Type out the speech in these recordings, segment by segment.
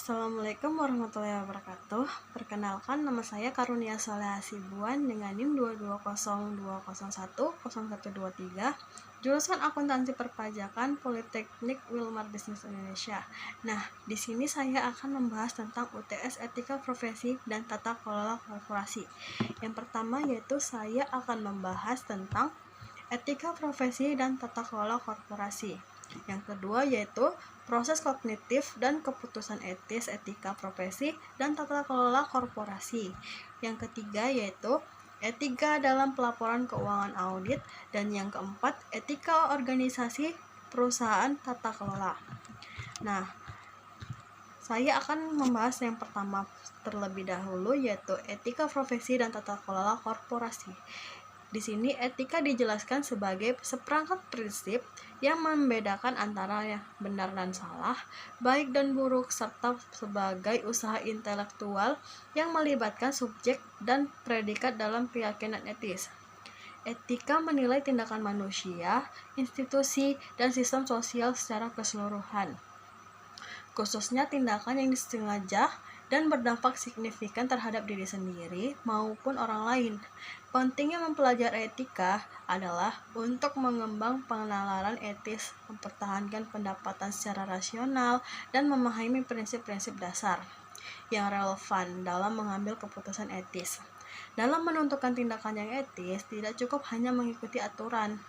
Assalamualaikum warahmatullahi wabarakatuh. Perkenalkan, nama saya Karunia Soleh Hasibuan dengan NIM 22020010123, jurusan Akuntansi Perpajakan Politeknik Wilmar Bisnis Indonesia. Nah, di sini saya akan membahas tentang UTS Etika Profesi dan Tata Kelola Korporasi. Yang pertama yaitu saya akan membahas tentang etika profesi dan tata kelola korporasi. Yang kedua yaitu proses kognitif dan keputusan etis etika profesi dan tata kelola korporasi. Yang ketiga yaitu etika dalam pelaporan keuangan audit, dan yang keempat etika organisasi perusahaan tata kelola. Nah, saya akan membahas yang pertama terlebih dahulu yaitu etika profesi dan tata kelola korporasi. Di sini etika dijelaskan sebagai seperangkat prinsip yang membedakan antara yang benar dan salah, baik dan buruk, serta sebagai usaha intelektual yang melibatkan subjek dan predikat dalam keyakinan etis. Etika menilai tindakan manusia, institusi, dan sistem sosial secara keseluruhan, khususnya tindakan yang disengaja dan berdampak signifikan terhadap diri sendiri maupun orang lain. Pentingnya mempelajari etika adalah untuk mengembang pengenalan etis, mempertahankan pendapatan secara rasional, dan memahami prinsip-prinsip dasar yang relevan dalam mengambil keputusan etis. Dalam menentukan tindakan yang etis, tidak cukup hanya mengikuti aturan,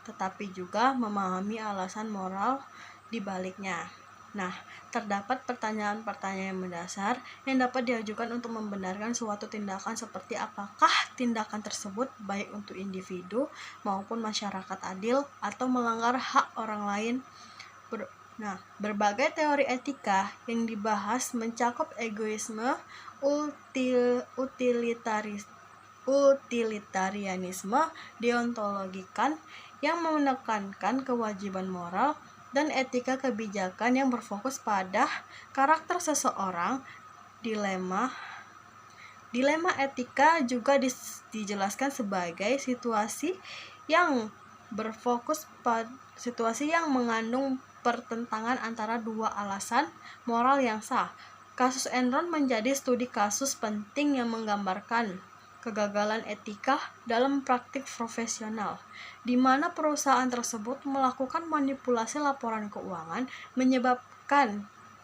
tetapi juga memahami alasan moral di baliknya. Nah, terdapat pertanyaan-pertanyaan yang mendasar yang dapat diajukan untuk membenarkan suatu tindakan, seperti apakah tindakan tersebut baik untuk individu maupun masyarakat adil atau melanggar hak orang lain. Berbagai teori etika yang dibahas mencakup egoisme, utilitarianisme, deontologikan yang menekankan kewajiban moral, dan etika kebijakan yang berfokus pada karakter seseorang. Dilema etika juga dijelaskan sebagai situasi yang berfokus pada situasi yang mengandung pertentangan antara dua alasan moral yang sah. Kasus Enron menjadi studi kasus penting yang menggambarkan kegagalan etika dalam praktik profesional, di mana perusahaan tersebut melakukan manipulasi laporan keuangan,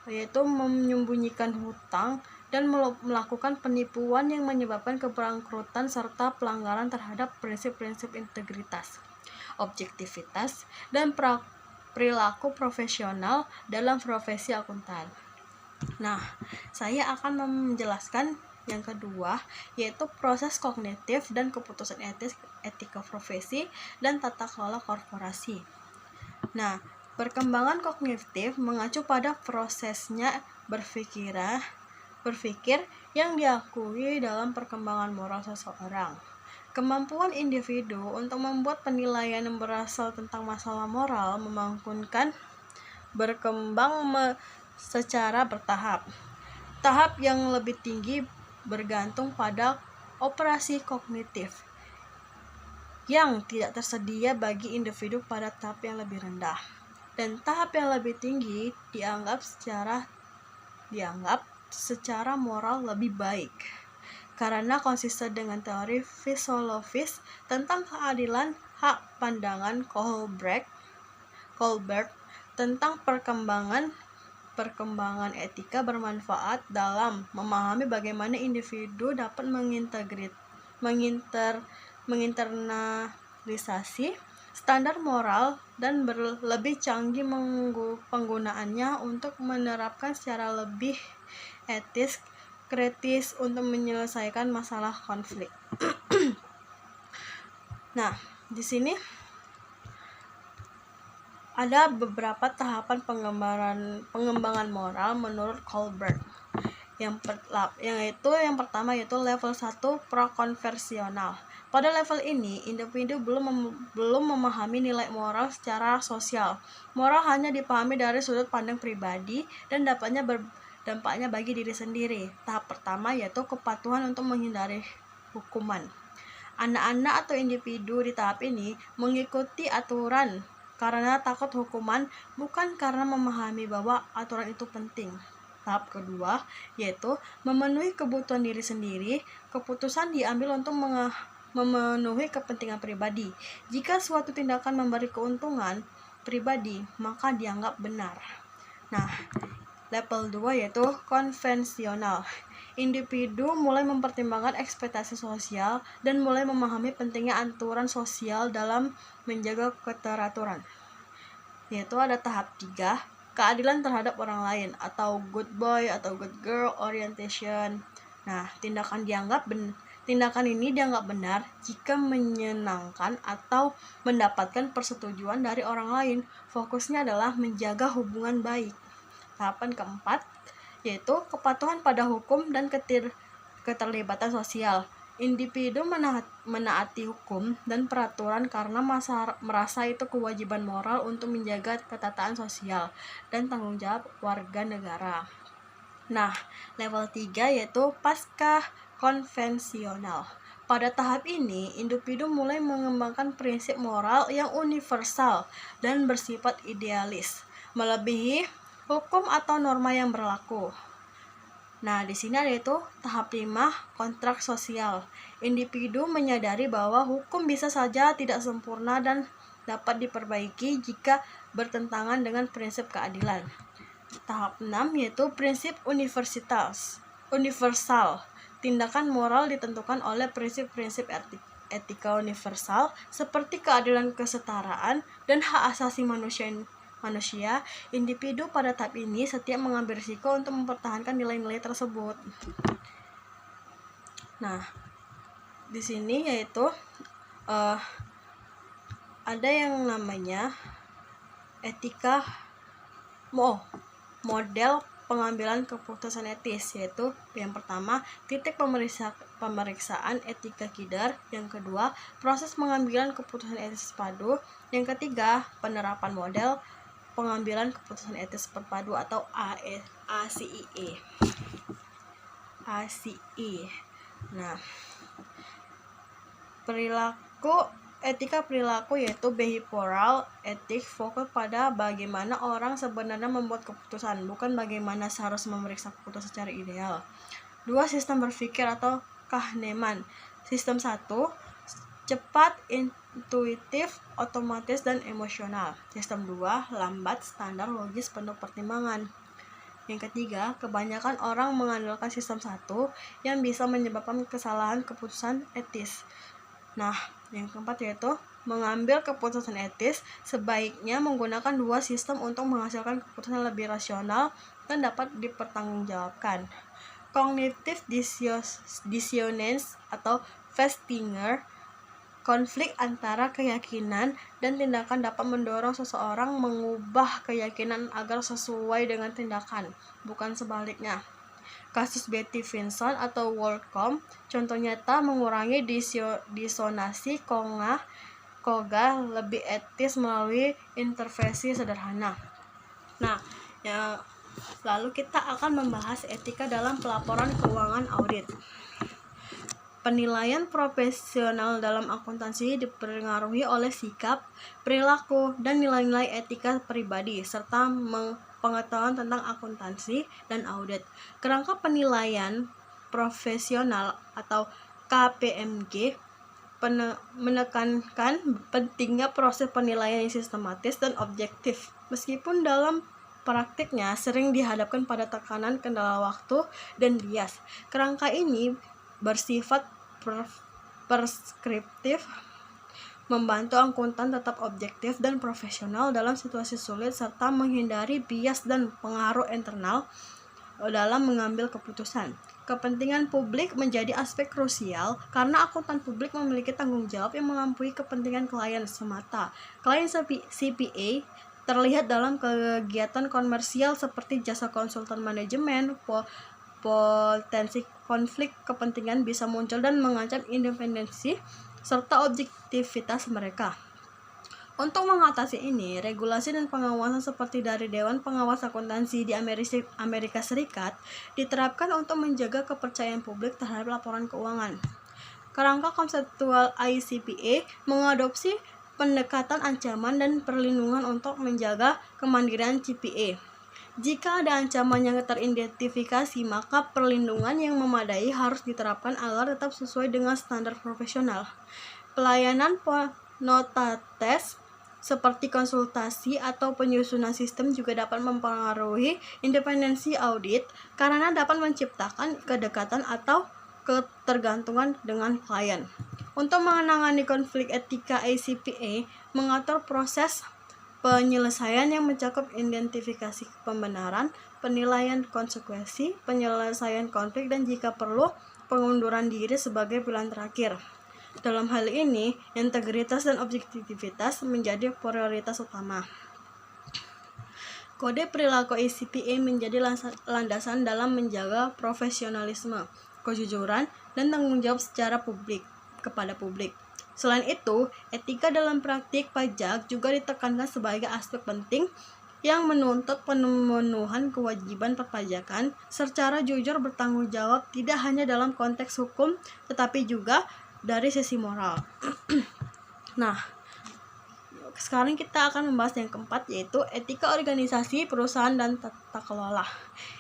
yaitu menyembunyikan hutang dan melakukan penipuan yang menyebabkan kebangkrutan serta pelanggaran terhadap prinsip-prinsip integritas, objektivitas, dan perilaku profesional dalam profesi akuntan. Nah, saya akan menjelaskan yang kedua, yaitu proses kognitif dan keputusan etis etika profesi dan tata kelola korporasi. Nah, perkembangan kognitif mengacu pada prosesnya berpikir yang diakui dalam perkembangan moral seseorang. Kemampuan individu untuk membuat penilaian yang berasal tentang masalah moral memungkinkan berkembang secara bertahap. Tahap yang lebih tinggi bergantung pada operasi kognitif yang tidak tersedia bagi individu pada tahap yang lebih rendah, dan tahap yang lebih tinggi dianggap secara moral lebih baik karena konsisten dengan teori fisiologis tentang keadilan hak pandangan Kohlberg tentang perkembangan etika bermanfaat dalam memahami bagaimana individu dapat menginternalisasi standar moral dan lebih canggih penggunaannya untuk menerapkan secara lebih etis kritis untuk menyelesaikan masalah konflik. Nah, di sini ada beberapa tahapan pengembangan moral menurut Kohlberg. Yang pertama yaitu level 1 prakonversional. Pada level ini, individu belum memahami nilai moral secara sosial. Moral hanya dipahami dari sudut pandang pribadi dan dampaknya bagi diri sendiri. Tahap pertama yaitu kepatuhan untuk menghindari hukuman. Anak-anak atau individu di tahap ini mengikuti aturan karena takut hukuman, bukan karena memahami bahwa aturan itu penting. Tahap kedua yaitu memenuhi kebutuhan diri sendiri. Keputusan diambil untuk memenuhi kepentingan pribadi. Jika suatu tindakan memberi keuntungan pribadi, maka dianggap benar. Nah, level 2 yaitu konvensional. Individu mulai mempertimbangkan ekspektasi sosial dan mulai memahami pentingnya aturan sosial dalam menjaga keteraturan. Yaitu ada tahap 3, keadilan terhadap orang lain atau good boy atau good girl orientation. Nah, tindakan ini dianggap benar jika menyenangkan atau mendapatkan persetujuan dari orang lain. Fokusnya adalah menjaga hubungan baik. Tahapan keempat yaitu kepatuhan pada hukum dan keterlibatan sosial. Individu menaati hukum dan peraturan karena merasa itu kewajiban moral untuk menjaga ketataan sosial dan tanggung jawab warga negara. Nah, level 3 yaitu pasca konvensional. Pada tahap ini, individu mulai mengembangkan prinsip moral yang universal dan bersifat idealis, melebihi hukum atau norma yang berlaku. Nah, di sini ada itu tahap 5, kontrak sosial. Individu menyadari bahwa hukum bisa saja tidak sempurna dan dapat diperbaiki jika bertentangan dengan prinsip keadilan. Tahap 6 yaitu prinsip universal. Tindakan moral ditentukan oleh prinsip-prinsip etika universal seperti keadilan, kesetaraan, dan hak asasi manusia. Individu pada tahap ini setiap mengambil risiko untuk mempertahankan nilai-nilai tersebut. Nah, di sini yaitu ada yang namanya etika model pengambilan keputusan etis, yaitu yang pertama titik pemeriksaan etika KIDAR, yang kedua proses pengambilan keputusan etis padu, yang ketiga penerapan model pengambilan keputusan etis terpadu atau ACIE. Nah, etika perilaku yaitu behavioral ethics fokus pada bagaimana orang sebenarnya membuat keputusan, bukan bagaimana seharusnya memeriksa keputusan secara ideal. 2. Sistem berpikir atau Kahneman. Sistem 1, cepat, intuitif, otomatis, dan emosional. Sistem 2, lambat, standar, logis, penuh pertimbangan. Yang ketiga, kebanyakan orang mengandalkan sistem 1 yang bisa menyebabkan kesalahan keputusan etis. Nah, yang keempat yaitu mengambil keputusan etis sebaiknya menggunakan 2 sistem untuk menghasilkan keputusan lebih rasional dan dapat dipertanggungjawabkan. Cognitive dissonance atau Festinger, konflik antara keyakinan dan tindakan dapat mendorong seseorang mengubah keyakinan agar sesuai dengan tindakan, bukan sebaliknya. Kasus Betty Vinson atau WorldCom, contoh nyata mengurangi disonansi Koga lebih etis melalui intervensi sederhana. Nah, lalu kita akan membahas etika dalam pelaporan keuangan audit. Penilaian profesional dalam akuntansi dipengaruhi oleh sikap, perilaku, dan nilai-nilai etika pribadi, serta pengetahuan tentang akuntansi dan audit. Kerangka penilaian profesional atau KPMG menekankan pentingnya proses penilaian yang sistematis dan objektif, meskipun dalam praktiknya sering dihadapkan pada tekanan kendala waktu dan bias. Kerangka ini bersifat preskriptif, membantu akuntan tetap objektif dan profesional dalam situasi sulit, serta menghindari bias dan pengaruh internal dalam mengambil keputusan. Kepentingan publik menjadi aspek krusial karena akuntan publik memiliki tanggung jawab yang melampaui kepentingan klien semata. Klien CPA terlihat dalam kegiatan komersial seperti jasa konsultan manajemen. Potensi konflik kepentingan bisa muncul dan mengancam independensi serta objektivitas mereka. Untuk mengatasi ini, regulasi dan pengawasan seperti dari Dewan Pengawas Akuntansi di Amerika Serikat diterapkan untuk menjaga kepercayaan publik terhadap laporan keuangan. Kerangka konseptual ICPA mengadopsi pendekatan ancaman dan perlindungan untuk menjaga kemandirian CPA. Jika ada ancaman yang teridentifikasi, maka perlindungan yang memadai harus diterapkan agar tetap sesuai dengan standar profesional. Pelayanan notates seperti konsultasi atau penyusunan sistem juga dapat mempengaruhi independensi audit karena dapat menciptakan kedekatan atau ketergantungan dengan klien. Untuk menangani konflik etika, ACPA mengatur proses penyelesaian yang mencakup identifikasi pembenaran, penilaian konsekuensi, penyelesaian konflik, dan jika perlu, pengunduran diri sebagai pilihan terakhir. Dalam hal ini, integritas dan objektivitas menjadi prioritas utama. Kode perilaku ACPA menjadi landasan dalam menjaga profesionalisme, kejujuran, dan tanggung jawab secara kepada publik. Selain itu, etika dalam praktik pajak juga ditekankan sebagai aspek penting yang menuntut pemenuhan kewajiban perpajakan secara jujur bertanggung jawab tidak hanya dalam konteks hukum tetapi juga dari sisi moral. Nah, sekarang kita akan membahas yang keempat, yaitu etika organisasi, perusahaan, dan tata kelola.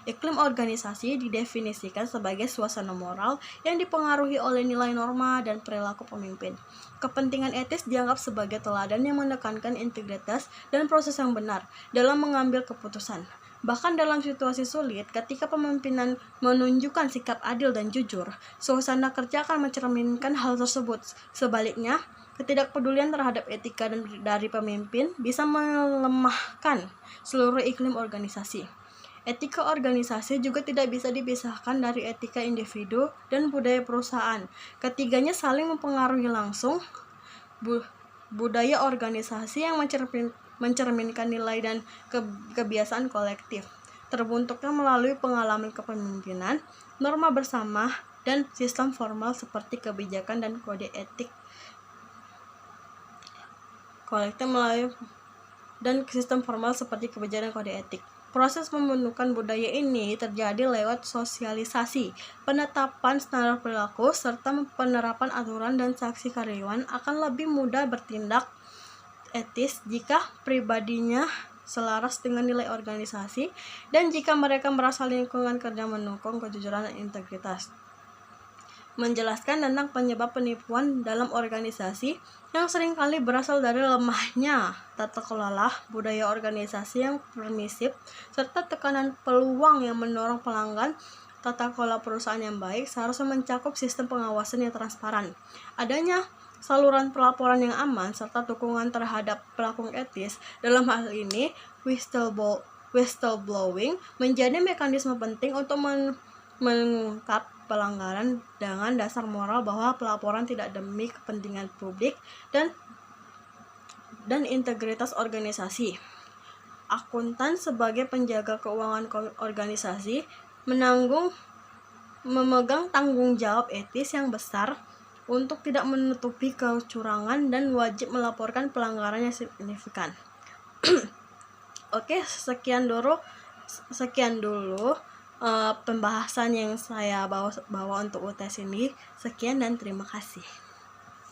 Iklim organisasi didefinisikan sebagai suasana moral yang dipengaruhi oleh nilai norma dan perilaku pemimpin. Kepentingan etis dianggap sebagai teladan yang menekankan integritas dan proses yang benar dalam mengambil keputusan. Bahkan dalam situasi sulit, ketika pemimpinan menunjukkan sikap adil dan jujur, suasana kerja akan mencerminkan hal tersebut. Sebaliknya, ketidakpedulian terhadap etika dari pemimpin bisa melemahkan seluruh iklim organisasi. Etika organisasi juga tidak bisa dipisahkan dari etika individu dan budaya perusahaan. Ketiganya saling mempengaruhi langsung. Budaya organisasi yang mencerminkan nilai dan kebiasaan kolektif, terbentuknya melalui pengalaman kepemimpinan, norma bersama, dan sistem formal seperti kebijakan dan kode etik kolektif dan sistem formal seperti kebijakan dan kode etik. Proses pembentukan budaya ini terjadi lewat sosialisasi, penetapan standar perilaku, serta penerapan aturan dan sanksi karyawan akan lebih mudah bertindak etis jika pribadinya selaras dengan nilai organisasi dan jika mereka merasa lingkungan kerja mendukung kejujuran dan integritas. Menjelaskan tentang penyebab penipuan dalam organisasi yang seringkali berasal dari lemahnya tata kelola, budaya organisasi yang permisif, serta tekanan peluang yang mendorong pelanggan. Tata kelola perusahaan yang baik seharusnya mencakup sistem pengawasan yang transparan, adanya saluran pelaporan yang aman, serta dukungan terhadap pelaku etis. Dalam hal ini, whistleblowing menjadi mekanisme penting untuk mengungkap pelanggaran dengan dasar moral bahwa pelaporan tidak demi kepentingan publik dan integritas organisasi. Akuntan sebagai penjaga keuangan organisasi memegang tanggung jawab etis yang besar untuk tidak menutupi kecurangan dan wajib melaporkan pelanggaran yang signifikan. Oke, sekian dulu pembahasan yang saya bawa untuk UTS ini. Sekian dan terima kasih.